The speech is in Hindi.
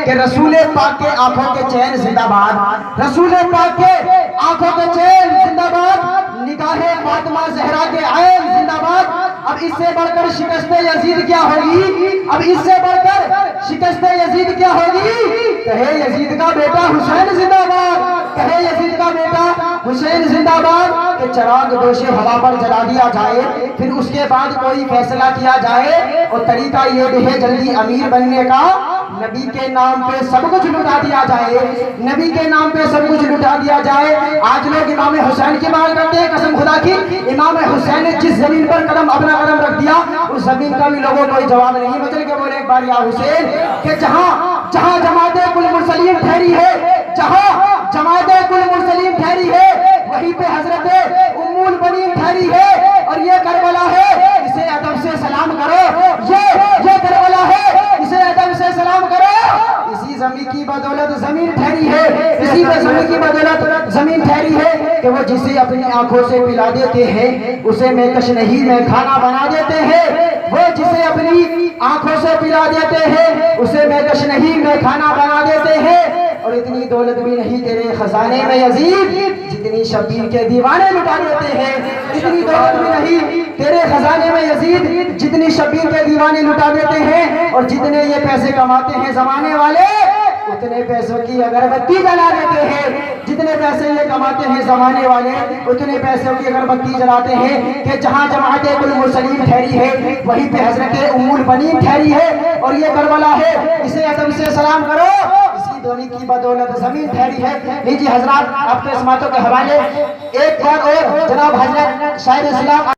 कि रसूल पाक के आंखों के चैन जिंदाबाद, रसूल पाक के आंखों के चैन जिंदाबाद, निगाहे फातिमा ज़हरा के ऐन जिंदाबाद। अब इससे बढ़कर शिकस्ते यजीद क्या होगी, अब इससे बढ़कर शिकस्ते यजीद क्या होगी। कहे यजीद का बेटा हुसैन जिंदाबाद, कहे यजीद का बेटा हुसैन जिंदाबाद। कि चिराग दोषे हवा पर जला दिया जाए, फिर उसके बाद कोई फैसला किया जाए और तरीका ये है जल्दी अमीर बनने का, नबी के नाम पे सब कुछ लुटा दिया जाए, नबी के नाम पे सब कुछ लुटा दिया जाए। आज लोग इमाम हुसैन की बात करते हैं, कसम खुदा की इमाम हुसैन ने जिस जमीन पर अपना कदम रख दिया उस जमीन का भी लोगों को जवाब नहीं। बचल के बोले एक बार या हुसैन कि जहां जहां जमाते कुल मुरसलीन ठहरी है, जहां जमाते कुल मुरसलीन ठहरी है, वहीं पे हजरत उम्मुल बनीन ठहरी है। और ये करबला है, इसे अदब से सलाम करो, ये करबला है, इसे अदब से सलाम करो। इसी जमीन की बदौलत जमीन ठहरी है, इसी जमीन की बदौलत जमीन ठहरी है कि वो जिसे अपनी आंखों से पिला देते हैं उसे मैं कशनही में खाना बना देते हैं, वो जिसे अपनी आंखों से पिला देते हैं उसे मैं कशनही में खाना बना देते हैं। और इतनी दौलत भी नहीं तेरे खजाने में यजीद, जितनी शब्बीर के दीवाने लुटा देते हैं। इतनी दौलत भी नहीं तेरे खजाने में यजीद, जितनी शब्बीर के दीवाने लुटा देते हैं। और जितने ये पैसे कमाते हैं जमाने वाले, उतने पैसों की अगरबत्ती जला देते हैं। जितने पैसे ये कमाते हैं जमाने वाले, उतने पैसों की अगरबत्ती जलाते हैं। कि जहां जमाते कुल मुरसलीन ठहरी है, वहीं पे हजरत उम्मुल बनीन ठहरी है। और ये करबला है, इसे अदब से सलाम करो, इसकी दोनों की बदौलत जमीन ठहरी है। लीजिए हजरात, आपके समातों के हवाले एक बार और जनाब हजरत शायर इस्लाम